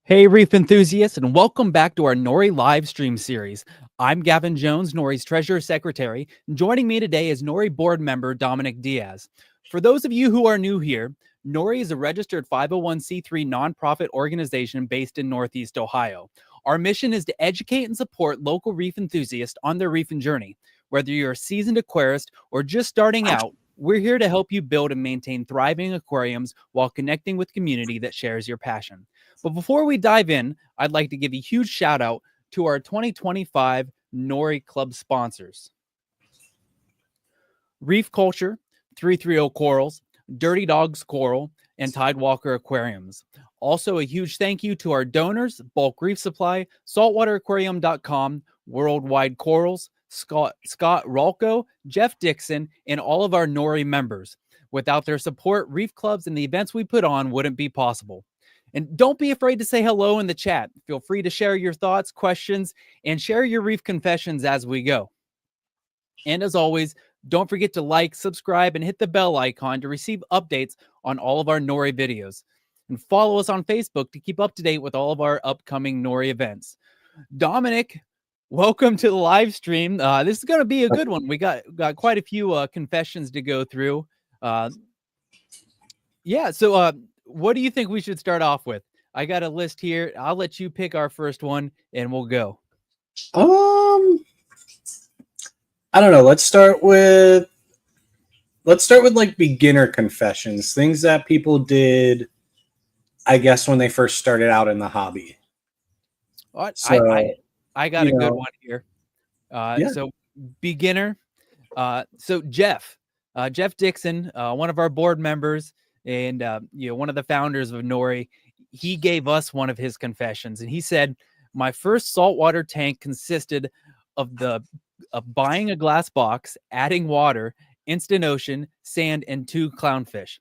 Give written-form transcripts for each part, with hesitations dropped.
Hey, reef enthusiasts, and welcome back to our NORE live stream series. I'm Gavin Jones, NORE's Treasurer Secretary, and joining me today is NORE board member Dominic Diaz. For those of you who are new here, NORE is a registered 501c3 nonprofit organization based in Northeast Ohio. Our mission is to educate and support local reef enthusiasts on their reefing journey. Whether you're a seasoned aquarist or just starting out, we're here to help you build and maintain thriving aquariums while connecting with community that shares your passion. But before we dive in, I'd like to give a huge shout out to our 2025 NORE Club sponsors: Reef Culture, 330 Corals, Dirty Dogs Coral, and Tidewalker Aquariums. Also, a huge thank you to our donors: Bulk Reef Supply, saltwateraquarium.com, Worldwide Corals, Scott Rolko, Jeff Dixon, and all of our NORE members. Without their support, reef clubs and the events we put on wouldn't be possible. And don't be afraid to say hello in the chat. Feel free to share your thoughts, questions, and share your reef confessions as we go. And as always, don't forget to like, subscribe, and hit the bell icon to receive updates on all of our NORE videos. And follow us on Facebook to keep up to date with all of our upcoming NORE events. Dominic, welcome to the live stream. This is going to be a good one. We got quite a few confessions to go through. So what do you think we should start off with? I got a list here. I'll let you pick our first one and we'll go. I don't know. Let's start with like beginner confessions, things that people did, I guess, when they first started out in the hobby. So, I got a good one here. So beginner. So Jeff Dixon, one of our board members, and one of the founders of NORE, he gave us one of his confessions, and he said, "My first saltwater tank consisted of buying a glass box, adding water, instant ocean, sand, and 2 clownfish,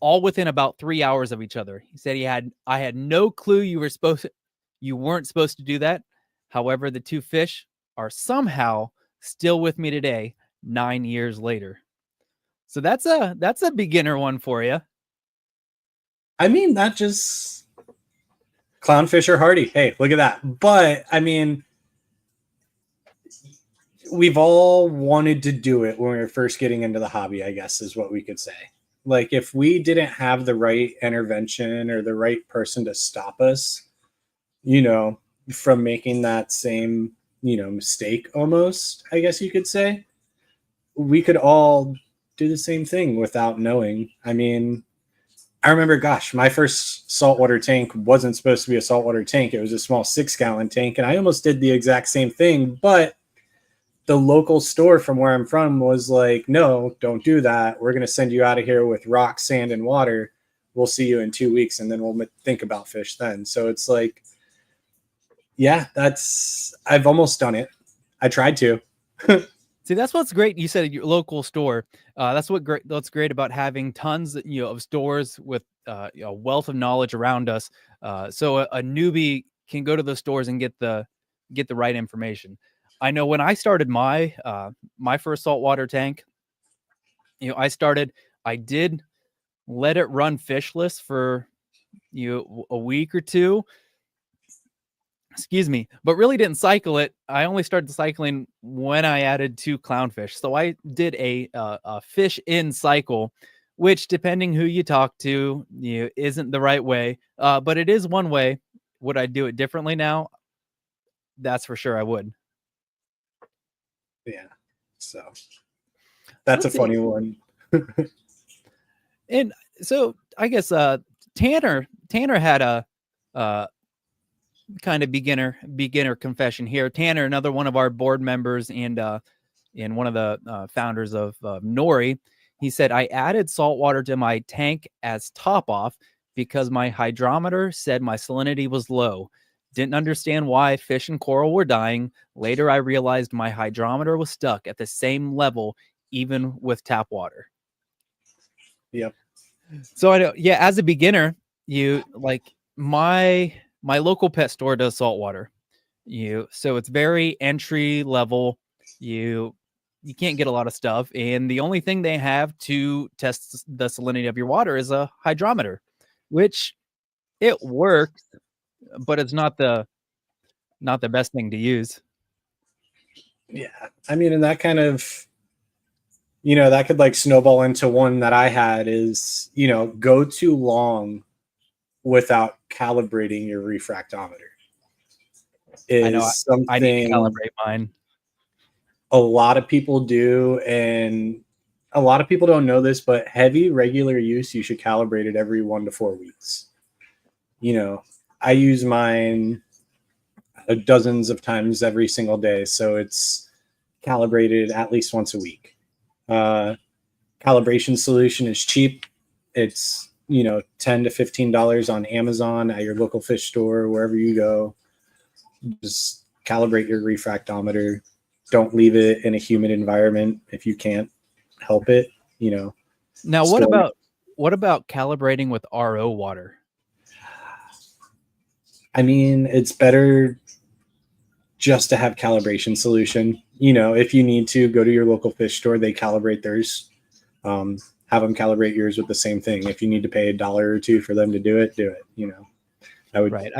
all within about 3 hours of each other." He said I had no clue you weren't supposed to do that. However, the 2 fish are somehow still with me today, 9 years later. So that's a beginner one for you. I mean, that just clownfish are hardy. Hey, look at that. But I mean, we've all wanted to do it when we were first getting into the hobby, I guess is what we could say. Like, if we didn't have the right intervention or the right person to stop us, from making that same, mistake almost, I guess you could say, we could all do the same thing without knowing. I mean, I remember, my first saltwater tank wasn't supposed to be a saltwater tank. It was a small 6-gallon tank, and I almost did the exact same thing, but the local store from where I'm from was like, "No, don't do that. We're going to send you out of here with rock, sand, and water. We'll see you in 2 weeks, and then we'll think about fish then." So it's like, yeah, I've almost done it. I tried to. See, that's what's great. You said your local store. That's great about having tons, of stores with a wealth of knowledge around us. So a newbie can go to those stores and get the right information. I know when I started my first saltwater tank, I did let it run fishless for a week or two. Excuse me, but really didn't cycle it. I only started cycling when I added 2 clownfish. So I did a fish in cycle, which, depending who you talk to, isn't the right way. But it is one way. Would I do it differently now? That's for sure I would. Yeah. So that's a funny one. And so I guess Tanner had a kind of beginner confession here. Tanner, another one of our board members and one of the founders of NORE, he said, "I added salt water to my tank as top off because my hydrometer said my salinity was low. Didn't understand why fish and coral were dying. Later, I realized my hydrometer was stuck at the same level, even with tap water." Yep. So I know, as a beginner, my local pet store does saltwater. So it's very entry level. You can't get a lot of stuff, and the only thing they have to test the salinity of your water is a hydrometer, which it works. but it's not the best thing to use. Yeah. I mean, and that kind of, that could like snowball into one that I had is, go too long without calibrating your refractometer I know is I need to something calibrate mine. a lot of people do. And a lot of people don't know this, but heavy regular use, you should calibrate it every 1 to 4 weeks. I use mine dozens of times every single day. So it's calibrated at least once a week. Calibration solution is cheap. It's, $10 to $15 on Amazon, at your local fish store, wherever you go. Just calibrate your refractometer. Don't leave it in a humid environment if you can't help it. Now, Store what about calibrating with RO water? I mean, it's better just to have calibration solution. If you need to, go to your local fish store. They calibrate theirs. Have them calibrate yours with the same thing. If you need to pay $1 or $2 for them to do it, do it. I would. Right.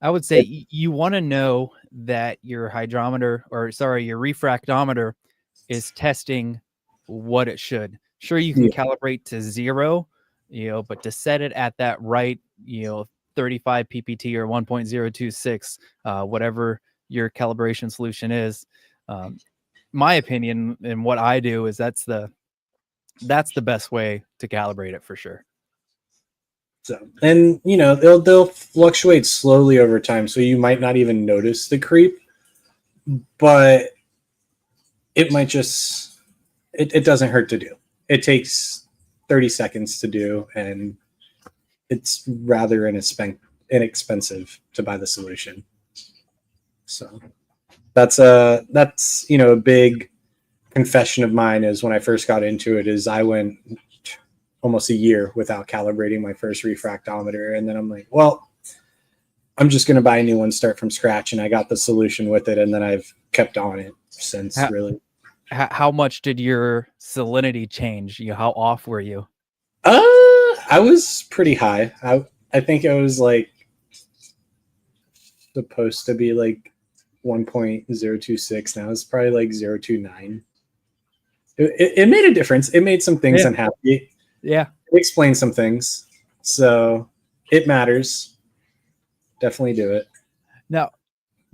I would say you want to know that your hydrometer, or sorry, your refractometer is testing what it should. Sure, you can calibrate to 0, but to set it at that right, 35 ppt or 1.026, whatever your calibration solution is. My opinion and what I do is that's the best way to calibrate it for sure. So, and they'll fluctuate slowly over time, so you might not even notice the creep, but it might just it doesn't hurt to do. It takes 30 seconds to do, and it's rather inexpensive to buy the solution. So that's a big confession of mine is when I first got into it is I went almost a year without calibrating my first refractometer. And then I'm like, well, I'm just going to buy a new one, start from scratch. And I got the solution with it. And then I've kept on it since. Really. How much did your salinity change? How off were you? I was pretty high. I think it was like supposed to be like 1.026. Now it's probably like 0.29. It made a difference. It made some things unhappy. Yeah. It explains some things. So it matters. Definitely do it. Now,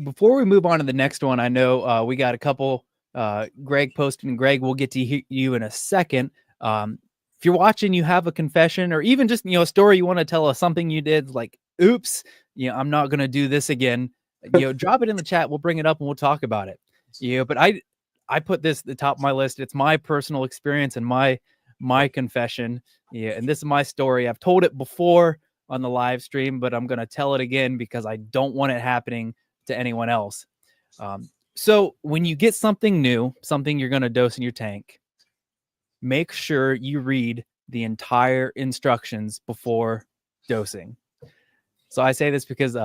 before we move on to the next one, I know we got a couple. Greg posted, and Greg, we'll get to you in a second. If you're watching, you have a confession or even just, a story you want to tell us, something you did like, oops, I'm not going to do this again. Drop it in the chat. We'll bring it up and we'll talk about it. But I put this at the top of my list. It's my personal experience and my confession. And this is my story. I've told it before on the live stream, but I'm going to tell it again because I don't want it happening to anyone else. So when you get something new, something you're going to dose in your tank, make sure you read the entire instructions before dosing. So I say this because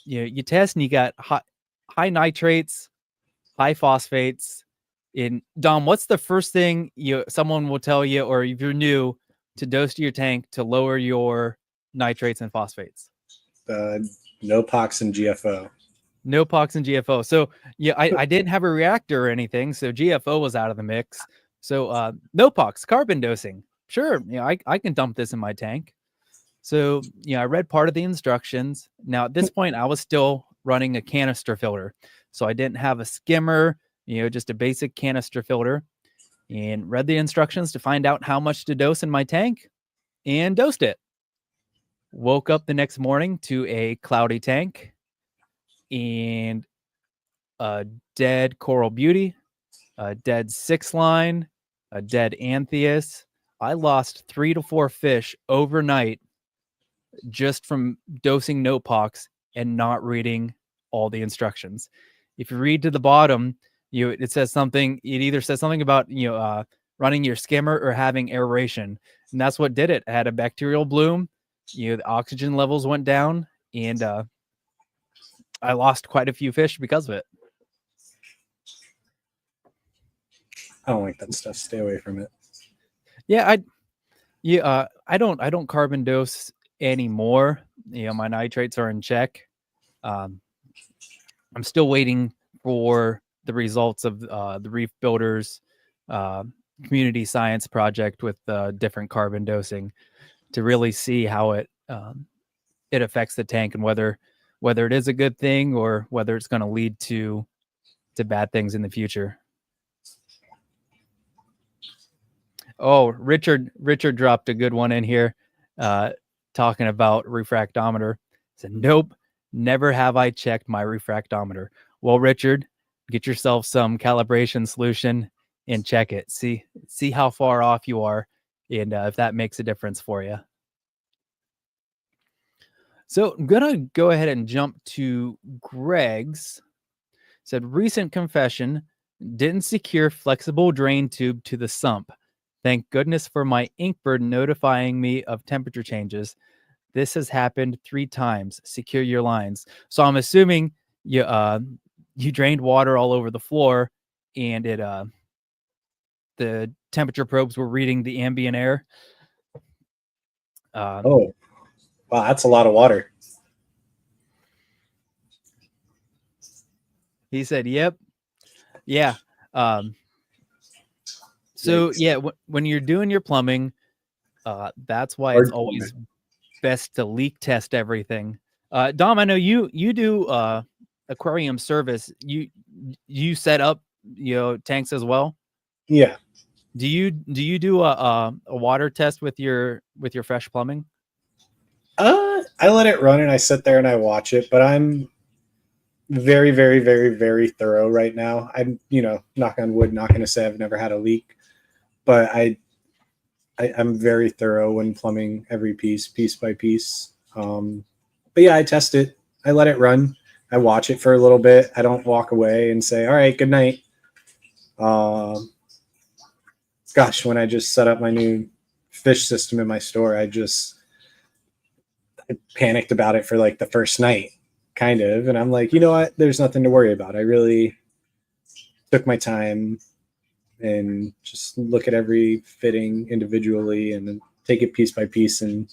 you test and you got high nitrates, high phosphates. Dom, what's the first thing someone will tell you, or if you're new, to dose to your tank to lower your nitrates and phosphates? No POX and GFO. No POX and GFO. So I didn't have a reactor or anything, so GFO was out of the mix. So no POX, carbon dosing. Sure, I can dump this in my tank. So I read part of the instructions. Now at this point, I was still running a canister filter, so I didn't have a skimmer. Just a basic canister filter, and read the instructions to find out how much to dose in my tank, and dosed it. Woke up the next morning to a cloudy tank and a dead coral beauty, a dead 6-line, a dead anthias. I lost 3 to 4 fish overnight just from dosing no POX and not reading all the instructions. If you read to the bottom, it says something. It either says something about running your skimmer or having aeration, and that's what did it. I had a bacterial bloom. The oxygen levels went down, and I lost quite a few fish because of it. I don't like that stuff. Stay away from it. Yeah, I don't carbon dose anymore. My nitrates are in check. I'm still waiting for the results of the Reef Builders community science project with different carbon dosing to really see how it affects the tank and whether it is a good thing or whether it's going to lead to bad things in the future. Oh, Richard dropped a good one in here, talking about refractometer. He said, nope, never have I checked my refractometer. Well, Richard, get yourself some calibration solution and check it. See how far off you are, and if that makes a difference for you. So I'm gonna go ahead and jump to Greg's. Said, recent confession, didn't secure flexible drain tube to the sump. Thank goodness for my Inkbird notifying me of temperature changes. This has happened 3 times. Secure your lines. So I'm assuming you drained water all over the floor, and the temperature probes were reading the ambient air. Oh, wow, that's a lot of water. He said, "Yep, yeah." So Yikes. yeah, when you're doing your plumbing, that's why it's always best to leak test everything. Dom, I know you do aquarium service. You set up tanks as well. Yeah. Do you do a water test with your fresh plumbing? I let it run and I sit there and I watch it, but I'm very, very, very, very thorough right now. I'm, knock on wood, not going to say I've never had a leak, but I'm very thorough when plumbing every piece by piece. But yeah, I test it. I let it run. I watch it for a little bit. I don't walk away and say, all right, good night. Gosh, when I just set up my new fish system in my store, I panicked about it for like the first night, kind of. And I'm like, you know what? There's nothing to worry about. I really took my time and just look at every fitting individually and then take it piece by piece and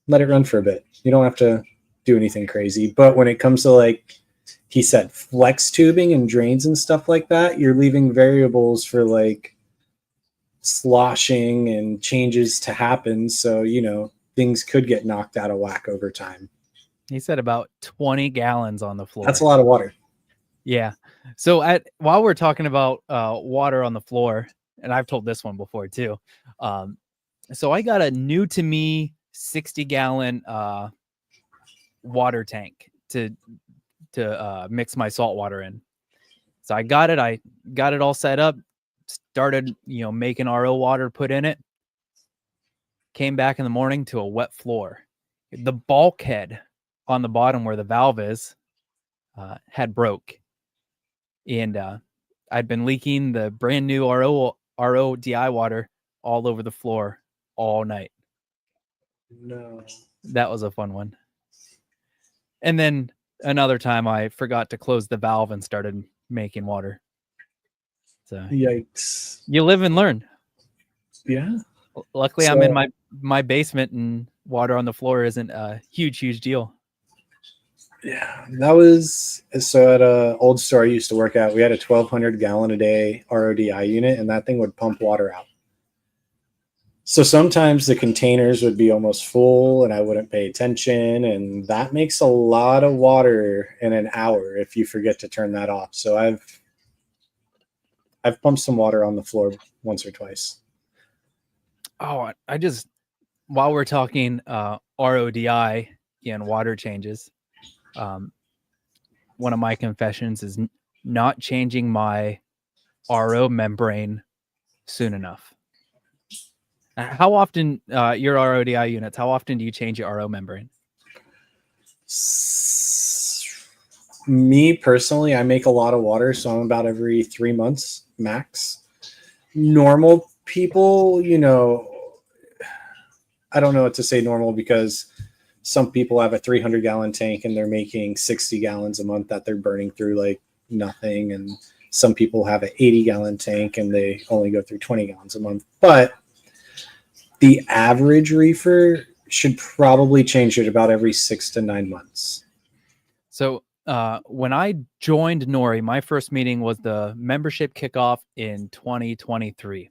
let it run for a bit. You don't have to do anything crazy. But when it comes to, like he said, flex tubing and drains and stuff like that, you're leaving variables for like sloshing and changes to happen. So, things could get knocked out of whack over time. He said about 20 gallons on the floor. That's a lot of water. Yeah. So while we're talking about water on the floor, and I've told this one before too. So I got a new to me 60-gallon water tank to mix my salt water in. So I got it all set up, started making RO water, put in it. Came back in the morning to a wet floor. The bulkhead on the bottom where the valve is had broke. And I'd been leaking the brand new RO DI water all over the floor all night. No. That was a fun one. And then another time I forgot to close the valve and started making water. So yikes. You live and learn. Yeah. Luckily, I'm in my basement and water on the floor isn't a huge deal. Yeah, that was so at a old store I used to work at. We had a 1,200 gallon a day RODI unit, and that thing would pump water out. So sometimes the containers would be almost full, and I wouldn't pay attention, and that makes a lot of water in an hour if you forget to turn that off. So I've pumped some water on the floor once or twice. Oh, I just, while we're talking RODI and water changes, one of my confessions is not changing my RO membrane soon enough. How often, your RODI units, how often do you change your RO membrane? Me personally, I make a lot of water, so I'm about every 3 months max. Normal people, I don't know what to say normal, because some people have a 300 gallon tank and they're making 60 gallons a month that they're burning through like nothing. And some people have an 80 gallon tank and they only go through 20 gallons a month. But the average reefer should probably change it about every 6 to 9 months. So when I joined NORE, my first meeting was the membership kickoff in 2023.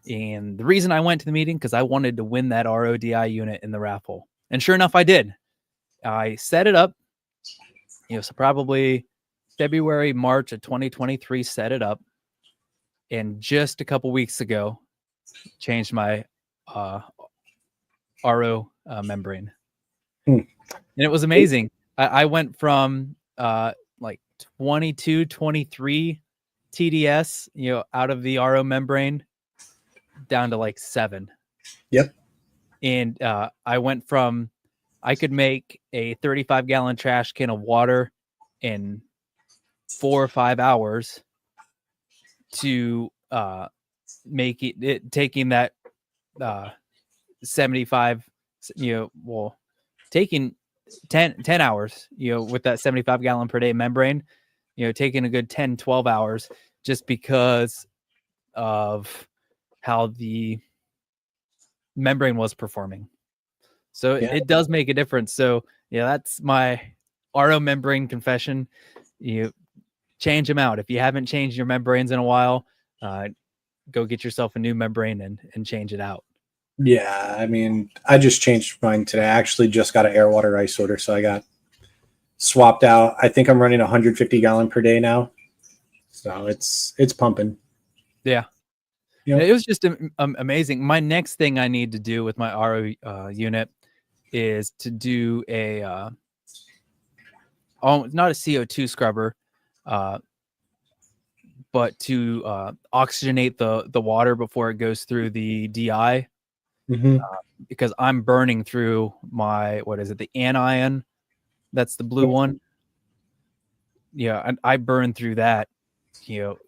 And the reason I went to the meeting, because I wanted to win that RODI unit in the raffle. And sure enough, I did. I set it up, so probably February, March of 2023, set it up. And just a couple weeks ago, changed my RO membrane. And it was amazing. I went from like 22, 23 TDS, out of the RO membrane down to like 7. Yep. And I went from, I could make a 35-gallon trash can of water in 4 or 5 hours to taking that 75, taking 10 hours, with that 75 gallon per day membrane, taking a good 10, 12 hours just because of how the membrane was performing. So it does make a difference. So that's my RO membrane confession. You change them out. If you haven't changed your membranes in a while, go get yourself a new membrane and change it out. Yeah, I mean, I just changed mine today. I actually just got an air water ice order, so I got swapped out. I think I'm running 150 gallon per day now, so it's pumping. Yeah. It was just amazing. My next thing I need to do with my RO unit is to do a not a CO2 scrubber, but to oxygenate the water before it goes through the DI. Because I'm burning through my, the anion. That's the blue one. Yeah, I burn through that,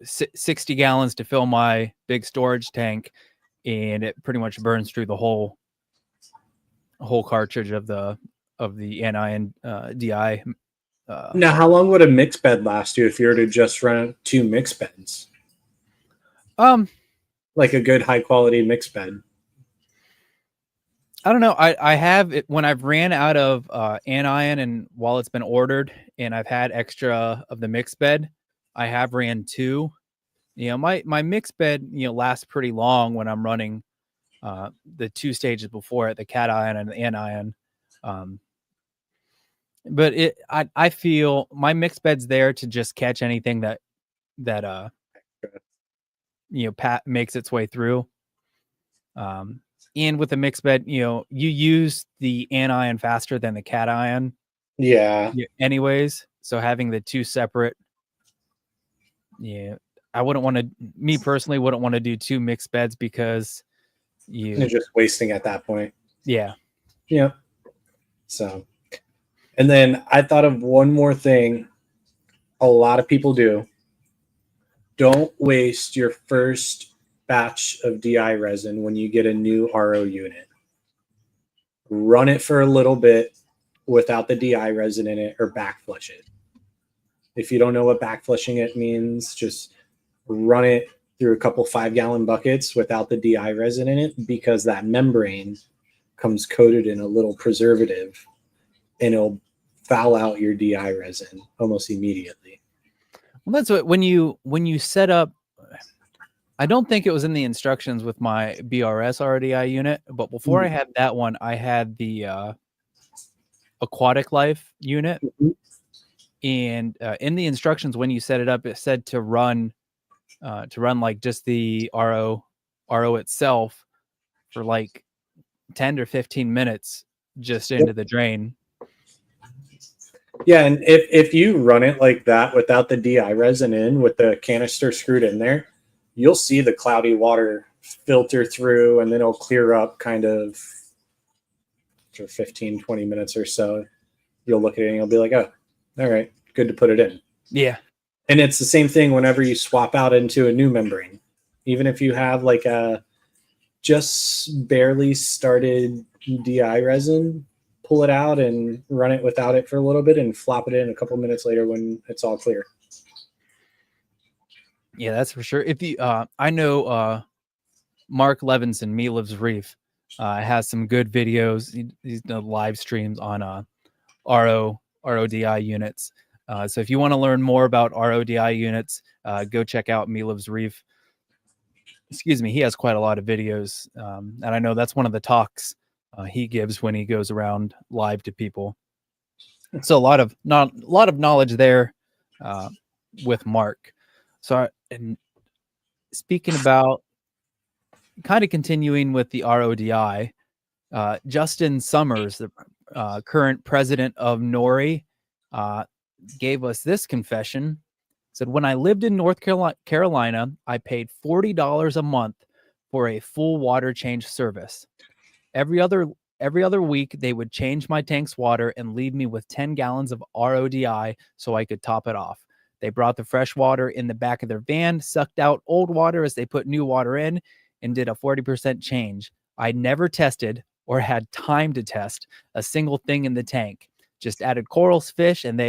60 gallons to fill my big storage tank, and it pretty much burns through the whole cartridge of the anion DI. Now, how long would a mix bed last you if you were to just run 2 mix beds? Like a good high quality mix bed. I don't know. I have it when I've ran out of anion, and while it's been ordered and I've had extra of the mix bed, I have ran 2. My mix bed, lasts pretty long when I'm running the 2 stages before it, the cation and the anion. But I feel my mix bed's there to just catch anything that makes its way through. And with the mix bed, you use the anion faster than the cation. Yeah. Anyways, so having the 2 separate, I wouldn't want to. Me personally, wouldn't want to do 2 mixed beds because you're just wasting at that point. Yeah. Yeah. So, and then I thought of one more thing. A lot of people do. Don't waste your first batch of DI resin when you get a new RO unit. Run it for a little bit without the DI resin in it, or back flush it. If you don't know what back flushing it means, just run it through a couple 5-gallon buckets without the DI resin in it, because that membrane comes coated in a little preservative and it'll foul out your DI resin almost immediately. Well, that's what when you set up. I don't think it was in the instructions with my BRS RDI unit, but before I had that one, I had the aquatic life unit. And in the instructions, when you set it up, it said to run like just the RO itself for like 10 or 15 minutes just into the drain. Yeah, and if you run it like that without the DI resin in, with the canister screwed in there, you'll see the cloudy water filter through, and then it'll clear up kind of for 15, 20 minutes or so. You'll look at it and you'll be like, oh, all right, good to put it in. Yeah. And it's the same thing whenever you swap out into a new membrane. Even if you have like a just barely started DI resin, pull it out and run it without it for a little bit and flop it in a couple minutes later when it's all clear. Yeah, that's for sure. If you, I know Mark Levinson, Me Lives Reef, has some good videos. He's done live streams on RO RODI units. So if you want to learn more about RODI units, go check out Miliv's Reef. Excuse me, he has quite a lot of videos, and I know that's one of the talks he gives when he goes around live to people. So a lot of knowledge there with Mark. So, and speaking about kind of continuing with the RODI, Justin Summers, the current president of NORE, gave us this confession. Said, when I lived in North Carolina, I paid $40 a month for a full water change service. Every other week, they would change my tank's water and leave me with 10 gallons of RODI so I could top it off. They brought the fresh water in the back of their van, sucked out old water as they put new water in, and did a 40% change. I never tested or had time to test a single thing in the tank. Just added corals, fish, and they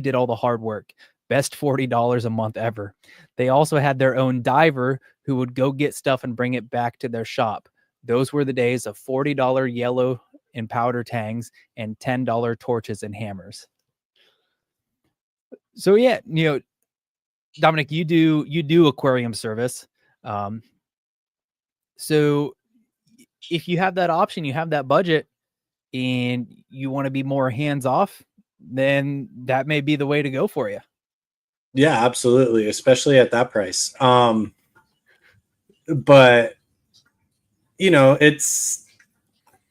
did all the hard work. Best $40 a month ever. They also had their own diver who would go get stuff and bring it back to their shop. Those were the days of $40 yellow and powder tangs and $10 torches and hammers. So yeah, Dominic, you do aquarium service. So if you have that option, you have that budget, and you want to be more hands off, then that may be the way to go for you. Yeah, absolutely, especially at that price. But I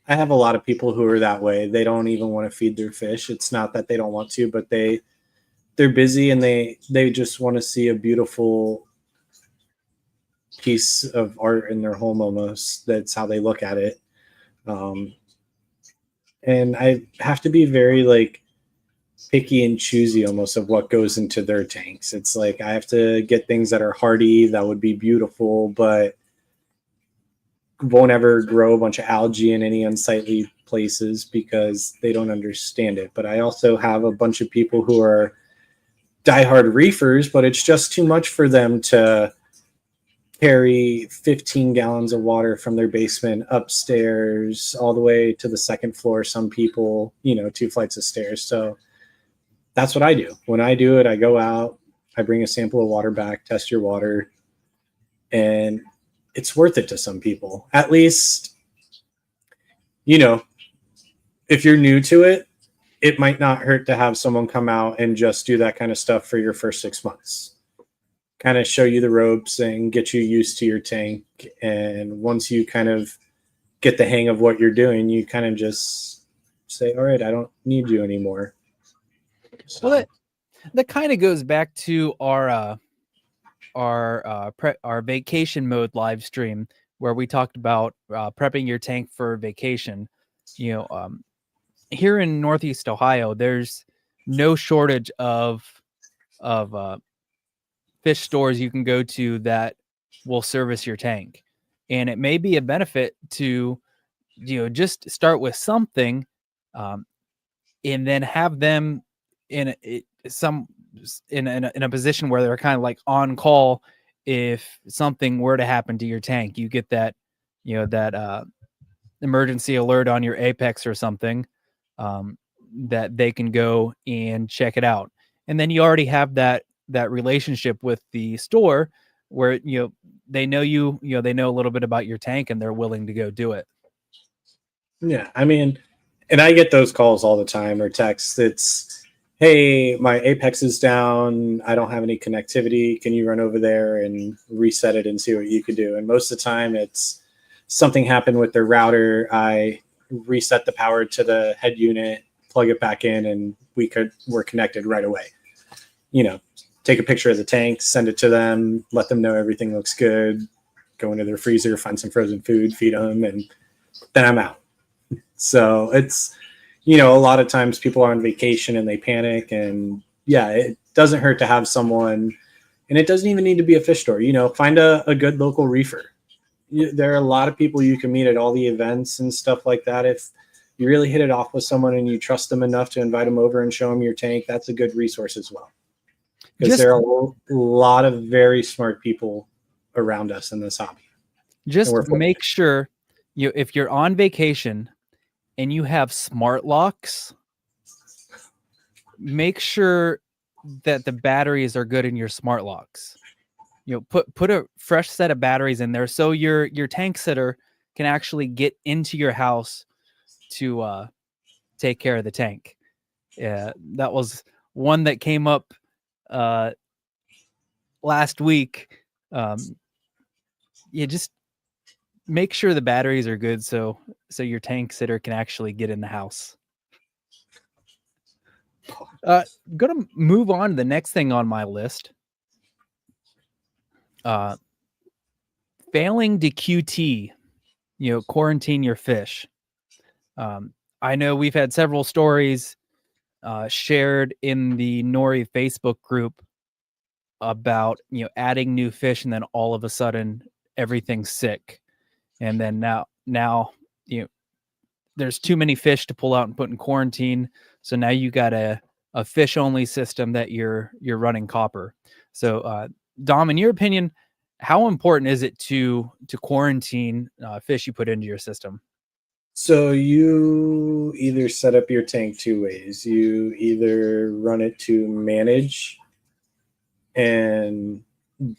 have a lot of people who are that way. They don't even want to feed their fish. It's not that they don't want to, but they're busy and they just want to see a beautiful piece of art in their home almost. That's how they look at it. And I have to be very picky and choosy almost of what goes into their tanks. It's like I have to get things that are hardy, that would be beautiful, but won't ever grow a bunch of algae in any unsightly places because they don't understand it. But I also have a bunch of people who are diehard reefers, but it's just too much for them to carry 15 gallons of water from their basement upstairs all the way to the second floor. Some people, 2 flights of stairs. So that's what I do. When I do it, I go out, I bring a sample of water back, test your water, and it's worth it to some people. At least, if you're new to it, it might not hurt to have someone come out and just do that kind of stuff for your first 6 months. Kind of show you the ropes and get you used to your tank. And once you kind of get the hang of what you're doing, you kind of just say, all right, I don't need you anymore. So. Well, that kind of goes back to our vacation mode live stream where we talked about prepping your tank for vacation. Here in Northeast Ohio, there's no shortage of fish stores you can go to that will service your tank, and it may be a benefit to just start with something, and then have them in a position where they're kind of like on call if something were to happen to your tank. You get that emergency alert on your Apex or something, that they can go and check it out. And then you already have that relationship with the store where they know they know a little bit about your tank and they're willing to go do it. Yeah, I mean, and I get those calls all the time or texts. It's, hey, my Apex is down. I don't have any connectivity. Can you run over there and reset it and see what you could do? And most of the time it's something happened with their router. I reset the power to the head unit, plug it back in, and we're connected right away. Take a picture of the tank, send it to them, let them know everything looks good, go into their freezer, find some frozen food, feed them, and then I'm out. So it's, a lot of times people are on vacation and they panic, and yeah, it doesn't hurt to have someone, and it doesn't even need to be a fish store. Find a good local reefer. There are a lot of people you can meet at all the events and stuff like that. If you really hit it off with someone and you trust them enough to invite them over and show them your tank, that's a good resource as well. Because there are a lot of very smart people around us in this hobby. Just make sure if you're on vacation and you have smart locks, make sure that the batteries are good in your smart locks. Put a fresh set of batteries in there so your tank sitter can actually get into your house to take care of the tank. Yeah, that was one that came up last week. Just make sure the batteries are good so your tank sitter can actually get in the house. Gonna move on to the next thing on my list. Failing to QT, quarantine your fish. I know we've had several stories shared in the NORE Facebook group about adding new fish and then all of a sudden everything's sick, and then now there's too many fish to pull out and put in quarantine, so now you got a fish only system that you're running copper. So Dom, in your opinion, how important is it to quarantine fish you put into your system? So you either set up your tank two ways. You either run it to manage and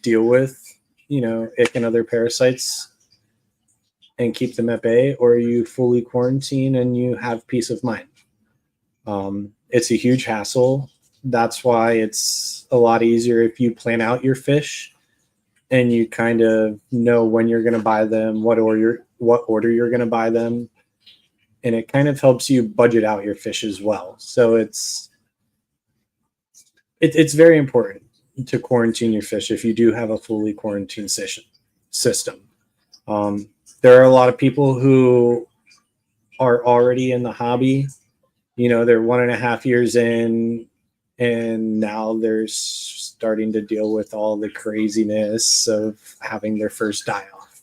deal with, ick and other parasites and keep them at bay, or you fully quarantine and you have peace of mind. It's a huge hassle. That's why it's a lot easier if you plan out your fish and you kind of know when you're going to buy them, what order you're going to buy them. And it kind of helps you budget out your fish as well. So it's very important to quarantine your fish if you do have a fully quarantined system. There are a lot of people who are already in the hobby. They're 1.5 years in, and now they're starting to deal with all the craziness of having their first die-off.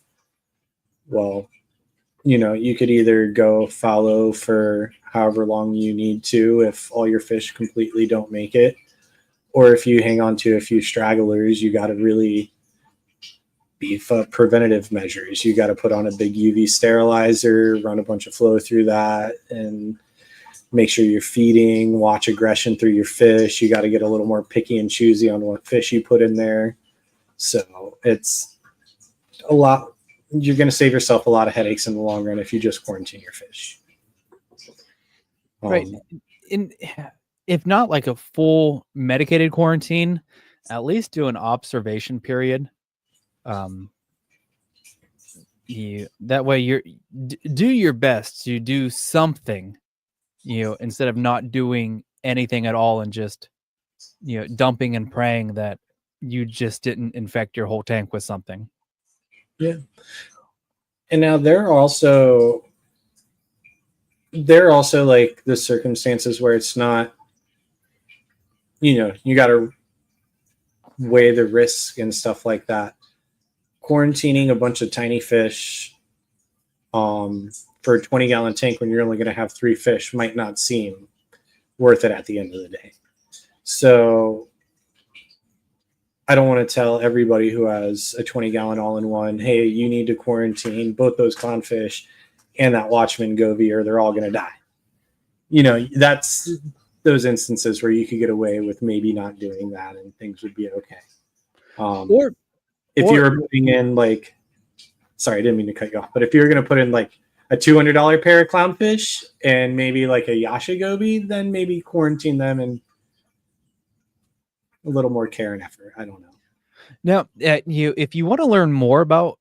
Well, you could either go fallow for however long you need to if all your fish completely don't make it, or if you hang on to a few stragglers, you got to really beef up preventative measures. You got to put on a big UV sterilizer, run a bunch of flow through that, and make sure you're feeding, watch aggression through your fish. You got to get a little more picky and choosy on what fish you put in there. So it's a lot. You're going to save yourself a lot of headaches in the long run if you just quarantine your fish. Right. If not like a full medicated quarantine, at least do an observation period. That way you do your best to do something, instead of not doing anything at all and just, dumping and praying that you just didn't infect your whole tank with something. Yeah. And now there are also like the circumstances where it's not, you got to weigh the risk and stuff like that. Quarantining a bunch of tiny fish for a 20-gallon tank when you're only going to have 3 fish might not seem worth it at the end of the day. So I don't want to tell everybody who has a 20-gallon all-in-one, hey, you need to quarantine both those clownfish and that Watchman Govee or they're all going to die. That's those instances where you could get away with maybe not doing that and things would be okay. Or if you're putting in like, sorry, I didn't mean to cut you off, but if you're going to put in like a $200 pair of clownfish and maybe like a Yasha Govee, then maybe quarantine them and a little more care and effort. I don't know. Now, if you want to learn more about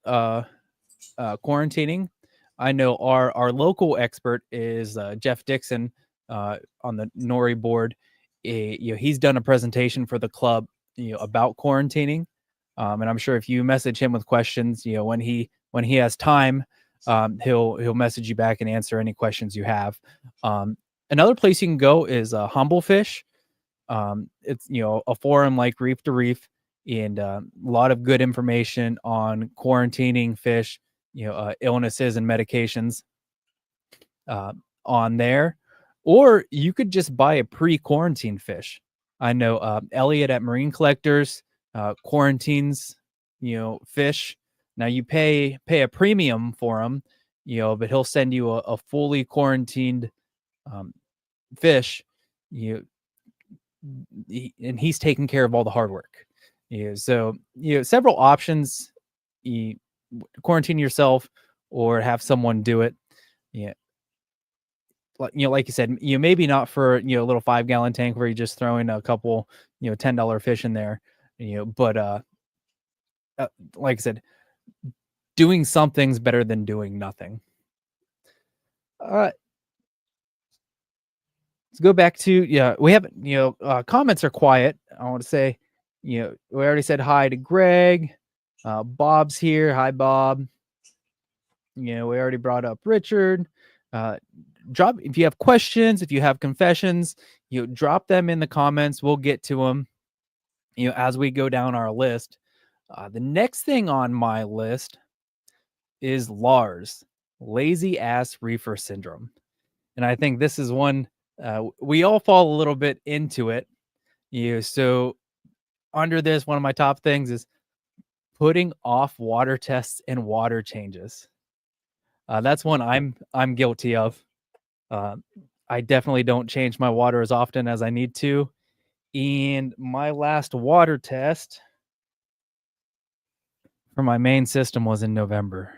quarantining, I know our local expert is Jeff Dixon on the NORE board. He's done a presentation for the club, about quarantining, and I'm sure if you message him with questions, when he has time, he'll message you back and answer any questions you have. Another place you can go is Humble Fish. It's a forum like Reef to Reef, and a lot of good information on quarantining fish, illnesses and medications on there. Or you could just buy a pre-quarantine fish. I know Elliot at Marine Collectors quarantines fish. Now you pay a premium for them, but he'll send you a fully quarantined fish. and he's taking care of all the hard work. So several options. You quarantine yourself or have someone do it. Yeah. Like you said, maybe not for a little 5-gallon tank where you're just throwing a couple $10 fish in there, but like I said, doing something's better than doing nothing. Let's go back to we haven't comments are quiet. I want to say we already said hi to Greg. Bob's here. Hi, Bob. We already brought up Richard. Drop if you have questions, if you have confessions, drop them in the comments. We'll get to them as we go down our list. The next thing on my list is Lars, lazy ass reefer syndrome. And I think this is one we all fall a little bit into it. So under this, one of my top things is putting off water tests and water changes. That's one I'm guilty of. I definitely don't change my water as often as I need to. And my last water test for my main system was in November.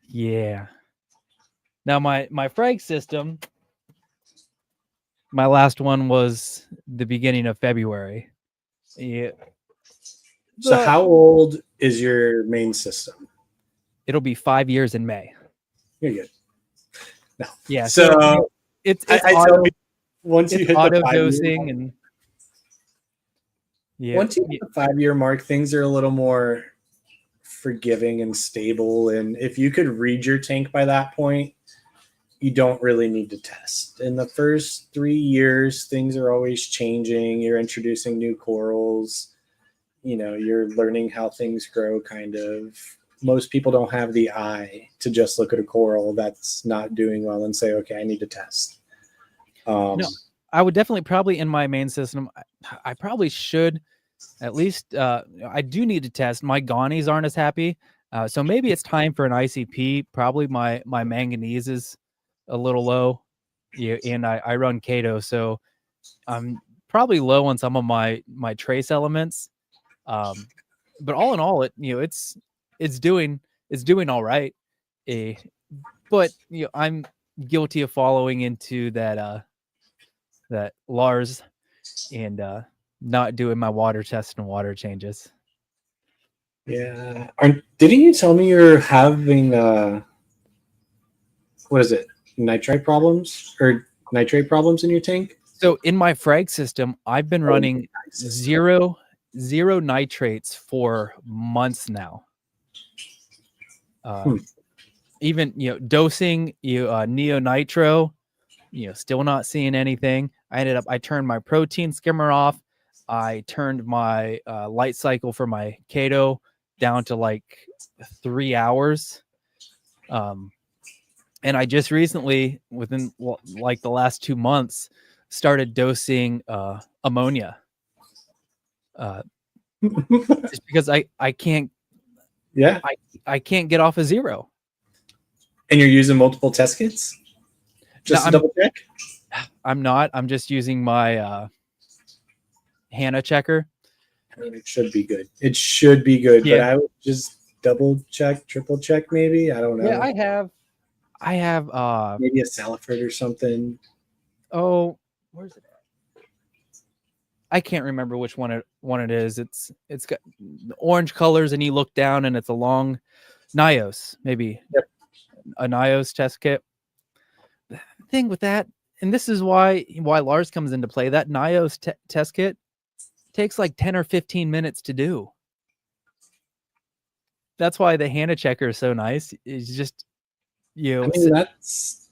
Yeah. Now my frag system, my last one was the beginning of February. Yeah. So how old is your main system? It'll be 5 years in May. You're good. No. Yeah. So it's I auto, once you hit auto the 5 year dosing mark, and once you hit the 5 year mark, things are a little more forgiving and stable. And if you could read your tank by that point, you don't really need to test. In the first 3 years, things are always changing. You're introducing new corals. You're learning how things grow, kind of. Most people don't have the eye to just look at a coral that's not doing well and say, okay, I need to test. No, I would definitely probably in my main system, I probably should at least, I do need to test. My Ghanies aren't as happy. So maybe it's time for an ICP. Probably my manganese is a little low. And I run Kato. So I'm probably low on some of my trace elements. But all in all, it's doing all right. But I'm guilty of following into that Lars and not doing my water test and water changes. Yeah. Didn't you tell me you're having what is it? Nitrate problems in your tank? So in my frag system, I've been running zero nitrates for months now. Even dosing neo nitro, still not seeing anything. I turned my protein skimmer off. I turned my light cycle for my Kato down to like 3 hours. And I just recently, within like the last 2 months, started dosing ammonia. Just because I can't. Yeah. I can't get off of zero. And you're using multiple test kits? Just to double check? I'm not. I'm just using my HANA checker. I mean, it should be good. Yeah. But I would just double check, triple check, maybe. I don't know. Yeah, I have maybe a Saliford or something. Oh, where's it at? I can't remember which one it is. It's got the orange colors, and you look down, and it's a long NIOS, maybe. Yep. A NIOS test kit. The thing with that, and this is why Lars comes into play, that NIOS test kit takes like 10 or 15 minutes to do. That's why the HANA checker is so nice. It's just, I mean, that's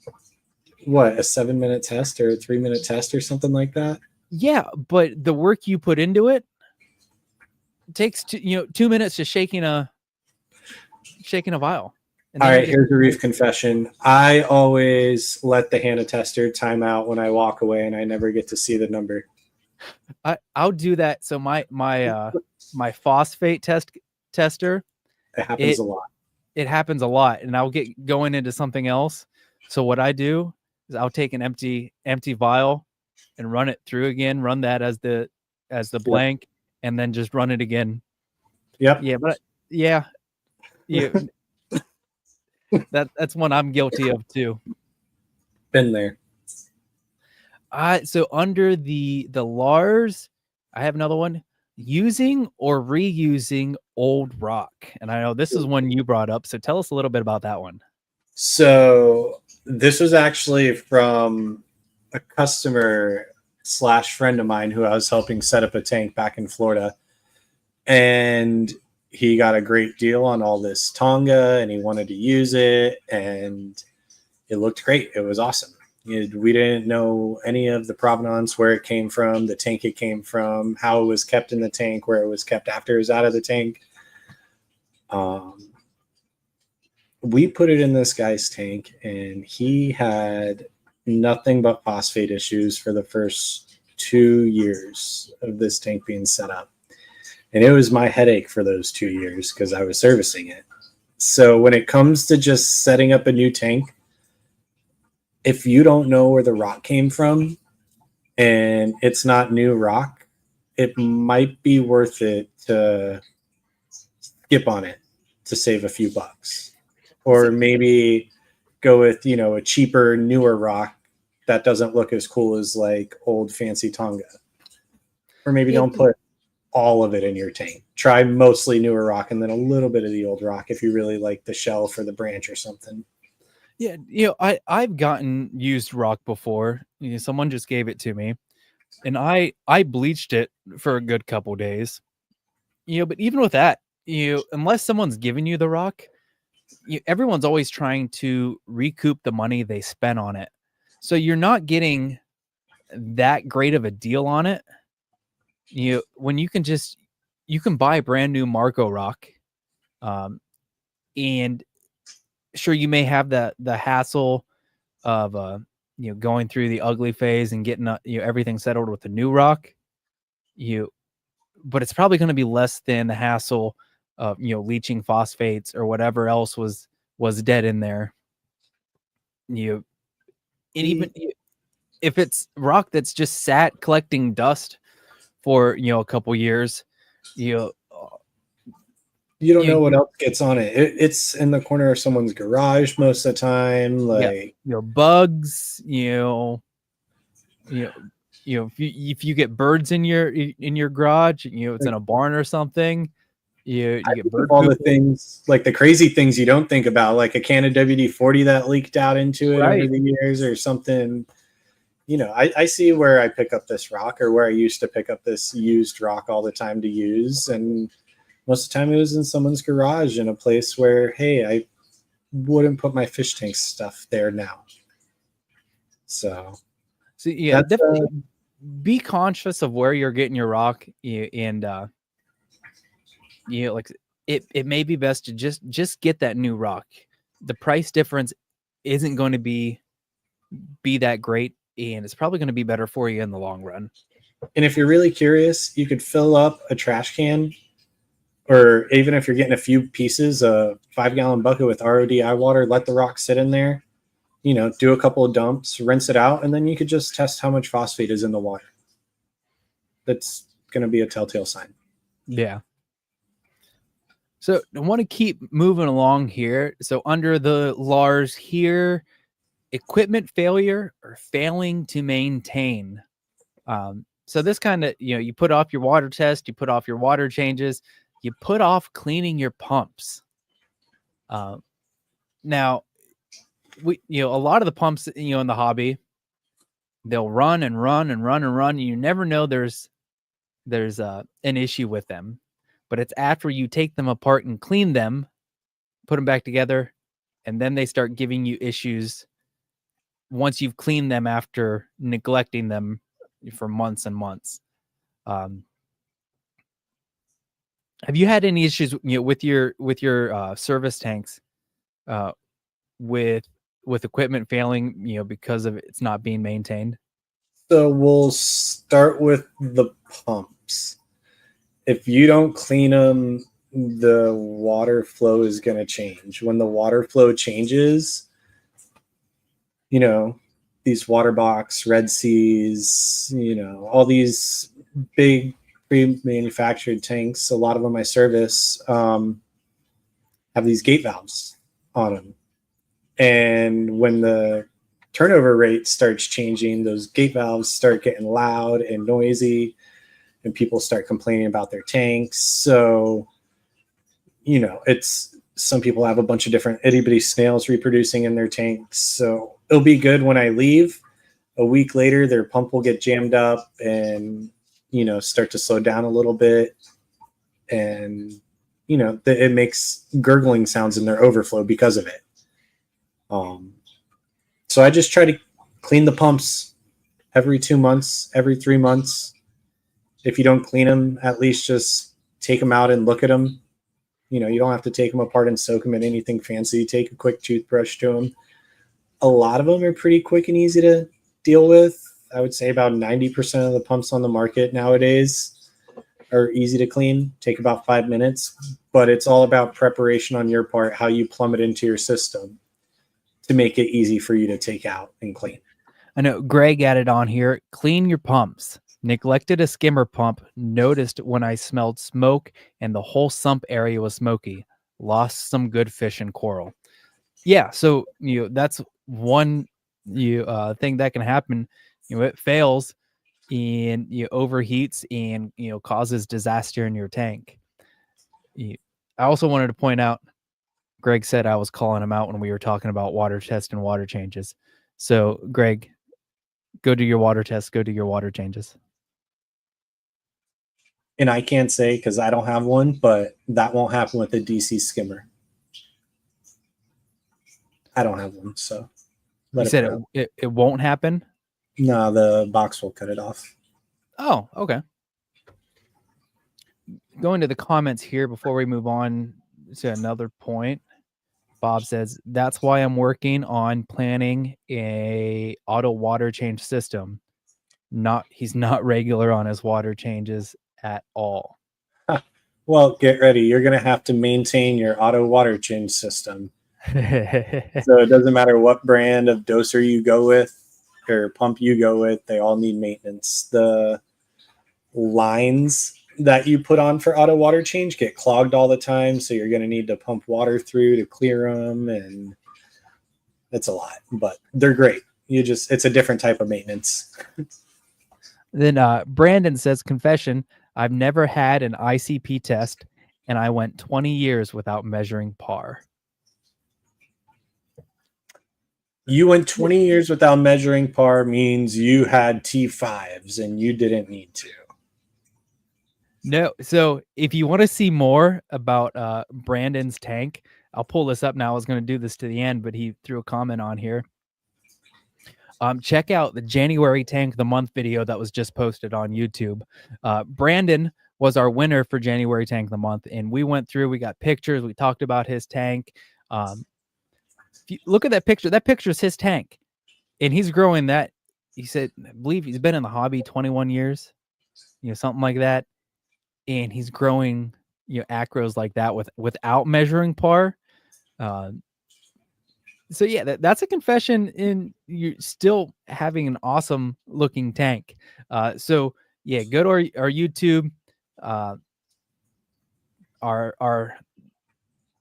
what, a 7-minute test or a 3-minute test or something like that? Yeah, but the work you put into it takes 2 minutes just shaking a vial. All right, here's a reef confession. I always let the HANA tester time out when I walk away, and I never get to see the number. I'll do that. So my phosphate tester. It happens a lot. It happens a lot, and I'll get going into something else. So what I do is I'll take an empty vial and run it through again, run that as the blank, and then just run it again. Yep. Yeah, but yeah, that's one I'm guilty of too. Been there. So under the Lars, I have another one: using or reusing old rock. And I know this is one you brought up, so tell us a little bit about that one. So this was actually from a customer / friend of mine who I was helping set up a tank back in Florida. And he got a great deal on all this Tonga and he wanted to use it. And it looked great. It was awesome. We didn't know any of the provenance, where it came from, the tank it came from, how it was kept in the tank, where it was kept after it was out of the tank. We put it in this guy's tank, and he had nothing but phosphate issues for the first 2 years of this tank being set up. And it was my headache for those 2 years because I was servicing it. So when it comes to just setting up a new tank, if you don't know where the rock came from and it's not new rock, it might be worth it to skip on it to save a few bucks. Or maybe go with, a cheaper, newer rock that doesn't look as cool as like old fancy Tonga. Or maybe don't put all of it in your tank. Try mostly newer rock and then a little bit of the old rock if you really like the shelf or the branch or something. Yeah, I've gotten used rock before. Someone just gave it to me, and I bleached it for a good couple days. But even with that, unless someone's giving you the rock, everyone's always trying to recoup the money they spent on it. So you're not getting that great of a deal on it. When you can buy brand new Marco rock, and sure, you may have the hassle of going through the ugly phase and getting everything settled with the new rock. But it's probably going to be less than the hassle of leaching phosphates or whatever else was dead in there. And even if it's rock that's just sat collecting dust for a couple years, you don't know what else gets on it. It's in the corner of someone's garage most of the time. Like bugs. If you get birds in your garage, it's in a barn or something. You get bird all the things, like the crazy things you don't think about, like a can of WD-40 that leaked out into it over the years or something. I see where I pick up this rock, or where I used to pick up this used rock all the time to use, and most of the time it was in someone's garage in a place where, hey, I wouldn't put my fish tank stuff there now. So yeah, definitely be conscious of where you're getting your rock, and like it may be best to just get that new rock. The price difference isn't going to be that great, and it's probably going to be better for you in the long run. And if you're really curious, you could fill up a trash can, or even if you're getting a few pieces, a 5-gallon bucket with RODI water, let the rock sit in there, do a couple of dumps, rinse it out, and then you could just test how much phosphate is in the water. That's going to be a telltale sign. Yeah. So I want to keep moving along here. So under the Lars here, equipment failure or failing to maintain. So this kind of, you put off your water test, you put off your water changes, you put off cleaning your pumps. Now, a lot of the pumps, in the hobby, they'll run and run and run and run. And you never know there's an issue with them, but it's after you take them apart and clean them, put them back together, and then they start giving you issues once you've cleaned them after neglecting them for months and months. Have you had any issues with your service tanks with equipment failing because of it's not being maintained? So we'll start with the pumps. If you don't clean them, the water flow is going to change. When the water flow changes, these water box, Red Seas, all these big pre-manufactured tanks, a lot of them I service, have these gate valves on them. And when the turnover rate starts changing, those gate valves start getting loud and noisy, and people start complaining about their tanks. So, it's some people have a bunch of different itty bitty snails reproducing in their tanks. So it'll be good when I leave. A week later, their pump will get jammed up and, start to slow down a little bit. And, it makes gurgling sounds in their overflow because of it. So I just try to clean the pumps every 2 months, every 3 months. If you don't clean them, at least just take them out and look at them. You don't have to take them apart and soak them in anything fancy. Take a quick toothbrush to them. A lot of them are pretty quick and easy to deal with. I would say about 90% of the pumps on the market nowadays are easy to clean, take about 5 minutes, but it's all about preparation on your part, how you plumb it into your system to make it easy for you to take out and clean. I know Greg added on here, clean your pumps. Neglected a skimmer pump, noticed when I smelled smoke and the whole sump area was smoky. Lost some good fish and coral. Yeah, so that's one thing that can happen. It fails and overheats and causes disaster in your tank. I also wanted to point out, Greg said I was calling him out when we were talking about water test and water changes. So Greg, go do your water test, go do your water changes. And I can't say because I don't have one, but that won't happen with a DC skimmer. I don't have one, so. You said it won't happen? No, the box will cut it off. Oh, okay. Going to the comments here before we move on to another point. Bob says, that's why I'm working on planning a auto water change system. He's not regular on his water changes at all. Well, get ready. You're going to have to maintain your auto water change system. So it doesn't matter what brand of doser you go with or pump you go with, they all need maintenance. The lines that you put on for auto water change get clogged all the time, so you're going to need to pump water through to clear them, and it's a lot, but they're great. It's a different type of maintenance. Then Brandon says, confession, I've never had an ICP test, and I went 20 years without measuring par. You went 20 years without measuring par means you had T5s and you didn't need to. No, so if you want to see more about Brandon's tank, I'll pull this up now. I was going to do this to the end, but he threw a comment on here. Check out the January Tank of the Month video that was just posted on YouTube. Brandon was our winner for January Tank of the Month, and we went through, we got pictures, we talked about his tank. If you look at that picture is his tank, and he's growing that. He said, I believe he's been in the hobby 21 years, something like that. And he's growing, acros like that without measuring par. So yeah, that's a confession in you still having an awesome looking tank. So yeah, go to our YouTube. Our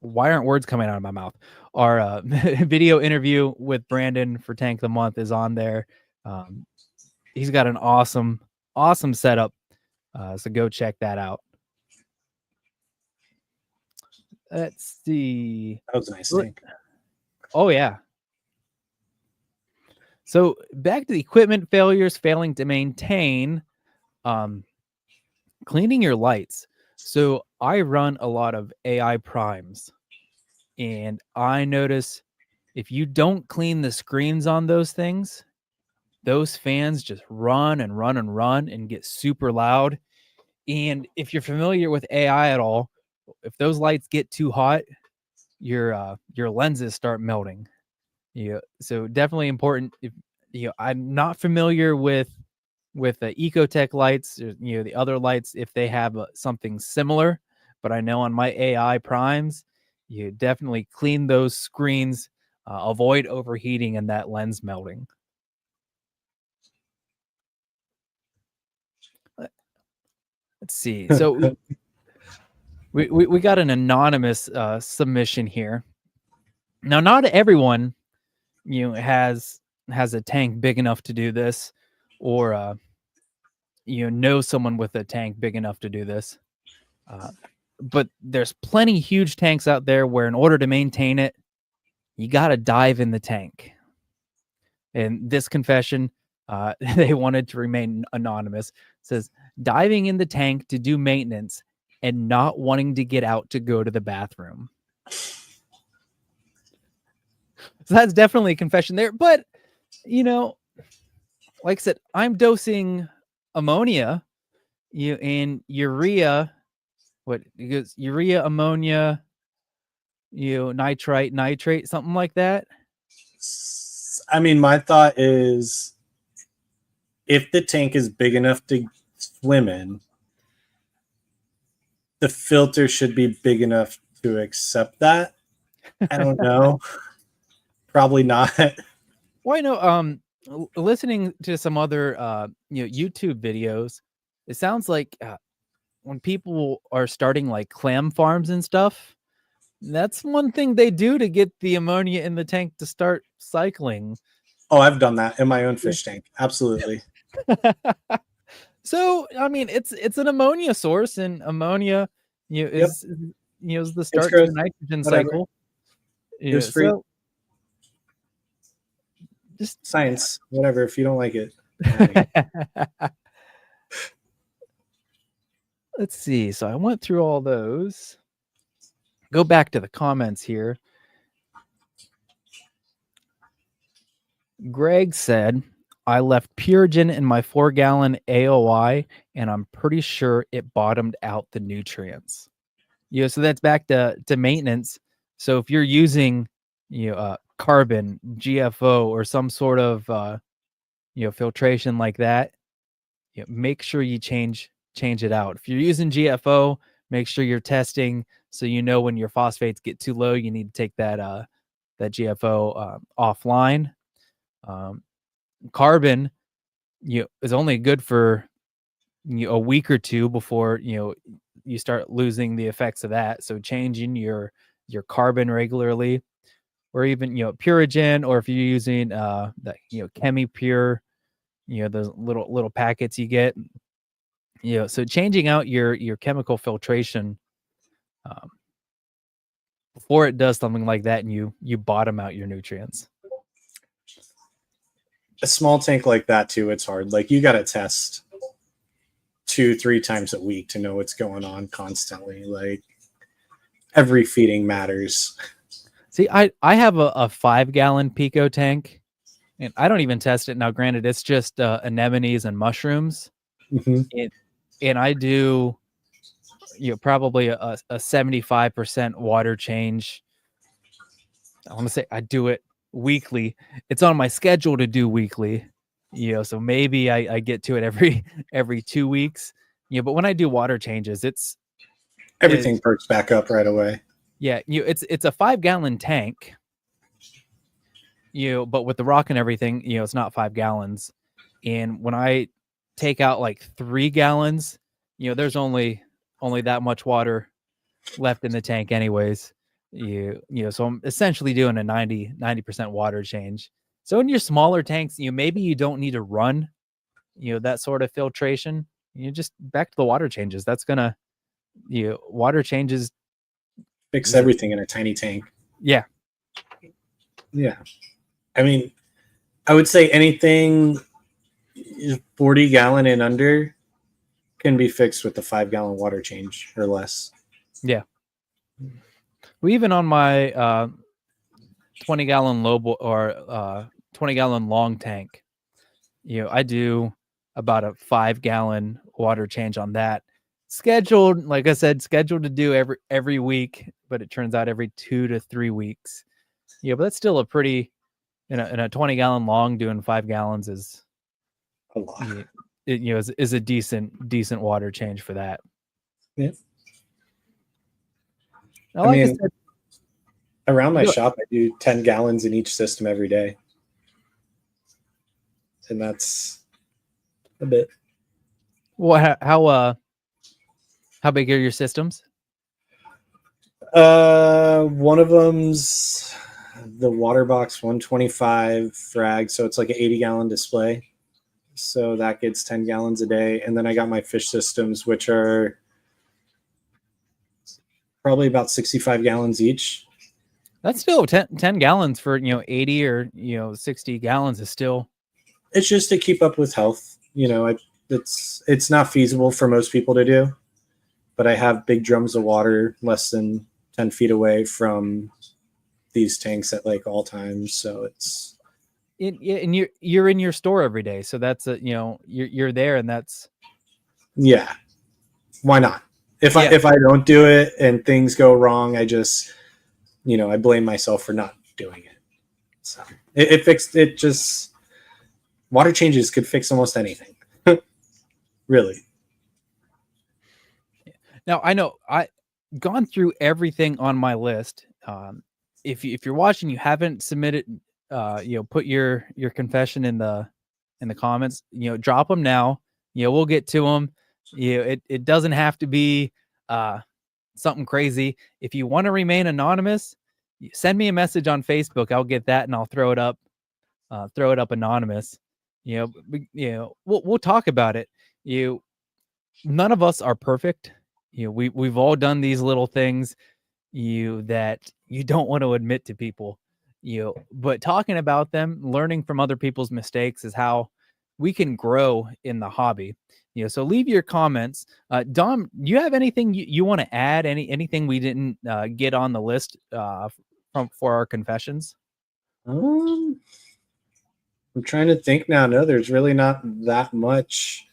why aren't words coming out of my mouth? Our video interview with Brandon for Tank of the Month is on there. He's got an awesome setup. So go check that out. Let's see. That was a nice tank. Oh, yeah. So back to the equipment failures, failing to maintain, cleaning your lights. So I run a lot of AI primes, and I notice if you don't clean the screens on those things, those fans just run and run and run and get super loud. And if you're familiar with AI at all, if those lights get too hot, your lenses start melting. So definitely important. If I'm not familiar with the Ecotech lights, or, the other lights, if they have something similar, but I know on my AI primes, you definitely clean those screens, avoid overheating and that lens melting. Let's see. So we got an anonymous submission here. Now, not everyone, has a tank big enough to do this, or know someone with a tank big enough to do this. But there's plenty huge tanks out there where, in order to maintain it, you got to dive in the tank. And this confession, they wanted to remain anonymous, says diving in the tank to do maintenance and not wanting to get out to go to the bathroom. So that's definitely a confession there. But, like I said, I'm dosing ammonia, and urea. What it goes? Urea, ammonia, nitrate, something like that. I mean, my thought is, if the tank is big enough to swim in, the filter should be big enough to accept that. I don't know. Probably not. Well, I know, listening to some other, YouTube videos, it sounds like when people are starting like clam farms and stuff, that's one thing they do to get the ammonia in the tank to start cycling. Oh, I've done that in my own fish tank. Absolutely. So, I mean, it's an ammonia source, and ammonia, is is the start to the nitrogen Whatever. cycle. It was free. So just Science, whatever. If you don't like it. Let's see. So I went through all those. Go back to the comments here. Greg said, I left Purigen in my 4-gallon AOI, and I'm pretty sure it bottomed out the nutrients. So that's back to maintenance. So if you're using, carbon, GFO, or some sort of, filtration like that, make sure you change it out. If you're using GFO, make sure you're testing, so when your phosphates get too low, you need to take that GFO offline. Carbon, is only good for a week or two before you start losing the effects of that. So changing your carbon regularly, or even Purigen, or if you're using that ChemiPure, those little packets you get. So changing out your chemical filtration before it does something like that, and you bottom out your nutrients. A small tank like that too, it's hard. Like, you got to test 2-3 times a week to know what's going on constantly. Like, every feeding matters. See, I have a 5-gallon Pico tank, and I don't even test it now. Granted, it's just anemones and mushrooms. Mm-hmm. And I do probably a 75% water change. I want to say I do it weekly. It's on my schedule to do weekly, so maybe I get to it every 2 weeks. But when I do water changes, Everything perks back up right away. Yeah, it's a 5-gallon tank, but with the rock and everything, it's not 5 gallons. And when I take out like 3 gallons, there's only that much water left in the tank anyways. So I'm essentially doing a 90% water change. So in your smaller tanks, maybe you don't need to run, that sort of filtration. Just back to the water changes. That's gonna, water changes fix everything in a tiny tank. Yeah. Yeah. I mean, I would say anything 40 gallon and under can be fixed with the 5-gallon water change or less. Yeah. Well, even on my 20-gallon low or 20-gallon long tank, I do about a 5-gallon water change on that. Scheduled, like I said, scheduled to do every week, but it turns out every 2 to 3 weeks. But that's still a pretty, in a 20-gallon long, doing 5 gallons is a lot. Is a decent water change for that. Yeah. I mean, around my shop, I do 10 gallons in each system every day, and that's a bit. Well, how How big are your systems? One of them's the water box 125 frag, so it's like an 80-gallon display. So that gets 10 gallons a day. And then I got my fish systems, which are probably about 65 gallons each. That's still 10 gallons for, 80 or, 60 gallons is still. It's just to keep up with health. It's not feasible for most people to do, but I have big drums of water less than 10 feet away from these tanks at like all times. So it's, And you're in your store every day. So that's you're there, and that's. yeah, why not? If I don't do it and things go wrong, I just, I blame myself for not doing it. So it just, water changes could fix almost anything. Really. Now, I know I gone through everything on my list. If you're watching, you haven't submitted, put your confession in the comments. Drop them now. We'll get to them. It doesn't have to be something crazy. If you want to remain anonymous, send me a message on Facebook. I'll get that and I'll throw it up. Throw it up anonymous. We'll talk about it. None of us are perfect. We've all done these little things that you don't want to admit to people. But talking about them, learning from other people's mistakes is how we can grow in the hobby. So leave your comments. Dom, do you have anything you want to add? Anything we didn't get on the list for our confessions? I'm trying to think now. No, there's really not that much.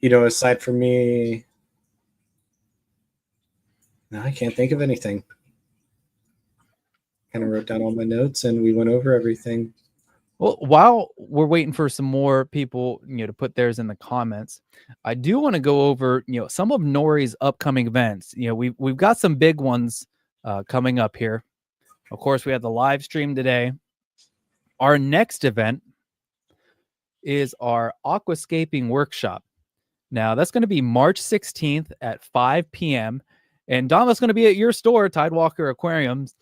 Aside from me, no, I can't think of anything. Kind of wrote down all my notes and we went over everything. Well, while we're waiting for some more people, to put theirs in the comments, I do want to go over, some of NORE's upcoming events. We've got some big ones coming up here. Of course, we have the live stream today. Our next event is our aquascaping workshop. Now, that's going to be March 16th at 5 p.m. And Dom, that's going to be at your store, Tidewalker Aquariums.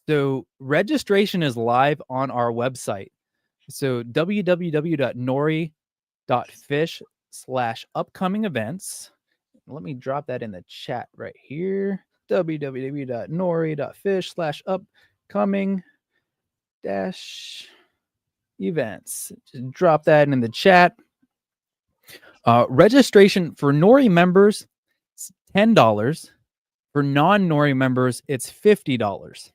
So registration is live on our website. So www.nore.fish/upcoming events. Let me drop that in the chat right here. www.nore.fish/upcoming events. Just drop that in the chat. Registration for NORE members is $10. For non-NORE members, it's $50.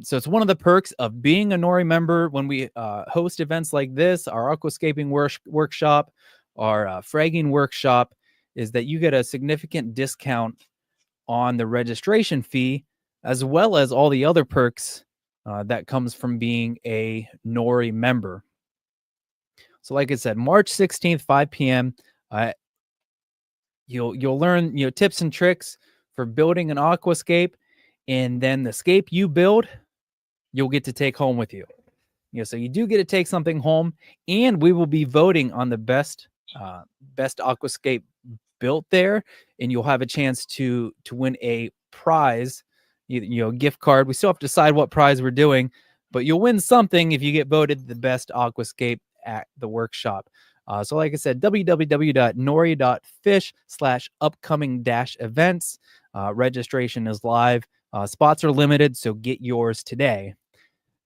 So it's one of the perks of being a NORE member when we host events like this, our aquascaping workshop, our fragging workshop, is that you get a significant discount on the registration fee, as well as all the other perks that comes from being a NORE member. So like I said, March 16th, 5 p.m., you'll learn tips and tricks for building an aquascape, and then the scape you build, you'll get to take home with you. So you do get to take something home, and we will be voting on the best aquascape built there, and you'll have a chance to win a prize, gift card. We still have to decide what prize we're doing, but you'll win something if you get voted the best aquascape at the workshop. So like I said, www.nore.fish/upcoming-events. Registration is live. Spots are limited, so get yours today.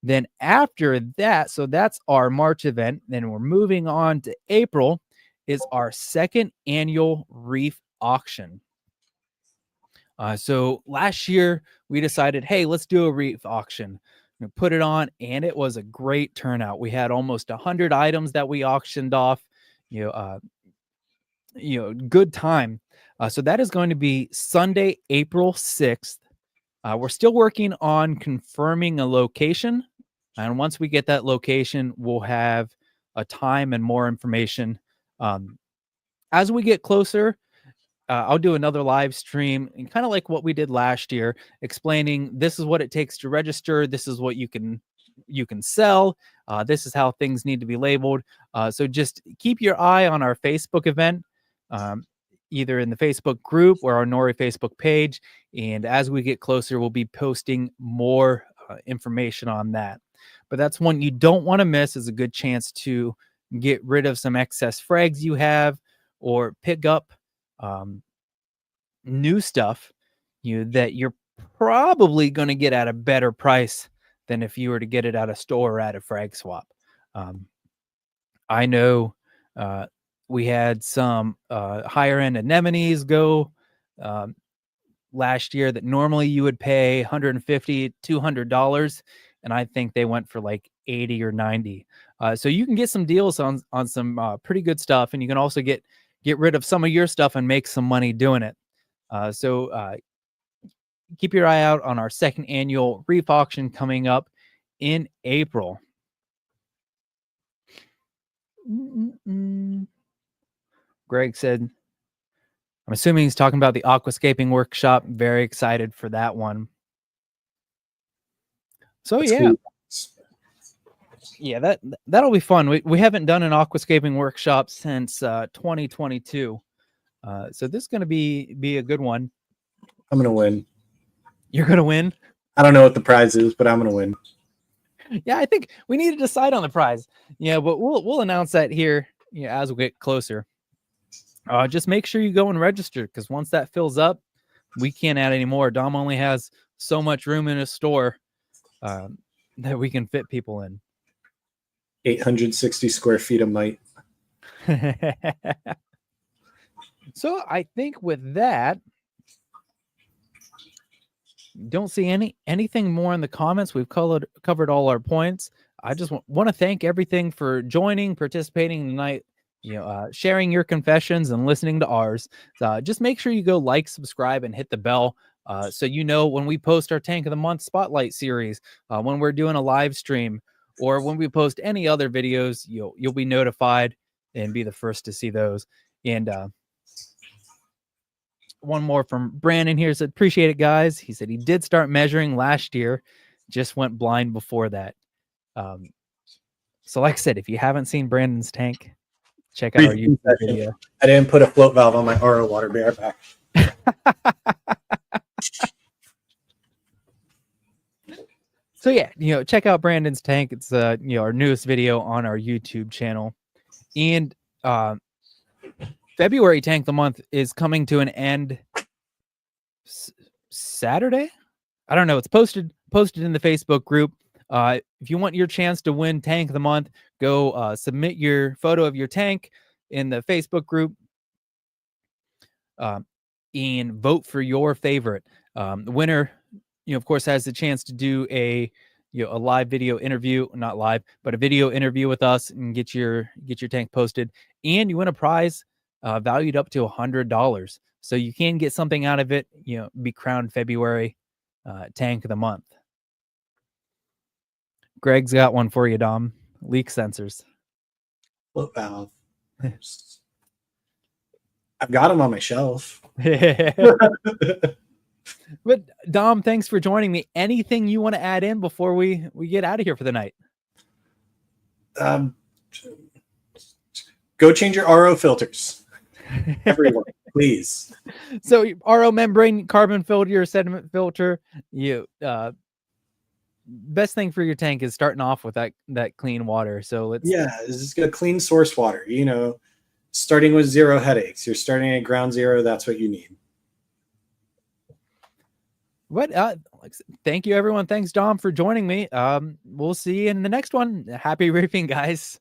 Then after that, so that's our March event. Then we're moving on to April, is our second annual reef auction. So last year we decided, hey, let's do a reef auction. We put it on, and it was a great turnout. We had almost 100 items that we auctioned off. Good time. So that is going to be Sunday, April 6th. We're still working on confirming a location. And once we get that location, we'll have a time and more information. As we get closer, I'll do another live stream, and kind of like what we did last year, explaining this is what it takes to register. This is what you can you can sell. This is how things need to be labeled. So just keep your eye on our Facebook event, either in the Facebook group or our NORE Facebook page. And as we get closer, we'll be posting more information on that. But that's one you don't want to miss. Is a good chance to get rid of some excess frags you have, or pick up new stuff that you're probably going to get at a better price than if you were to get it at a store or at a frag swap. I know we had some higher end anemones go last year that normally you would pay $150, $200, and I think they went for like 80 or 90. So you can get some deals on some pretty good stuff, and you can also get rid of some of your stuff and make some money doing it. So keep your eye out on our second annual reef auction coming up in April. Greg said, I'm assuming he's talking about the aquascaping workshop. Very excited for that one. So That's yeah. cool. Yeah, that'll be fun. We haven't done an aquascaping workshop since 2022. So this is going to be a good one. I'm going to win. You're going to win? I don't know what the prize is, but I'm going to win. Yeah, I think we need to decide on the prize. Yeah, but we'll announce that here as we get closer. Just make sure you go and register, because once that fills up, we can't add any more. Dom only has so much room in his store that we can fit people in. 860 square feet of might. So I think with that, don't see anything more in the comments. We've covered all our points. I just want to thank everything for joining, participating tonight, sharing your confessions and listening to ours. Just make sure you go like, subscribe, and hit the bell. So when we post our Tank of the Month Spotlight series, when we're doing a live stream, or when we post any other videos, you'll be notified and be the first to see those. And one more from Brandon here said, appreciate it, guys. He said he did start measuring last year, just went blind before that. So like I said, if you haven't seen Brandon's tank, check out our YouTube video. I didn't put a float valve on my RO water bareback. So yeah, check out Brandon's tank. It's our newest video on our YouTube channel. And February Tank of the Month is coming to an end Saturday. I don't know. It's posted in the Facebook group. If you want your chance to win Tank of the Month, go submit your photo of your tank in the Facebook group and vote for your favorite. The winner, of course, has the chance to do a live video interview, not live, but a video interview with us and get your tank posted. And you win a prize valued up to $100. So you can get something out of it, be crowned February Tank of the Month. Greg's got one for you, Dom. Leak sensors. Float valve. I've got them on my shelf. But Dom, thanks for joining me. Anything you want to add in before we get out of here for the night? Go change your RO filters. Everyone, please. So RO membrane, carbon filter, sediment filter. Best thing for your tank is starting off with that clean water. So just get a clean source water. Starting with zero headaches. You're starting at ground zero. That's what you need. But thank you, everyone. Thanks, Dom, for joining me. We'll see you in the next one. Happy reefing, guys.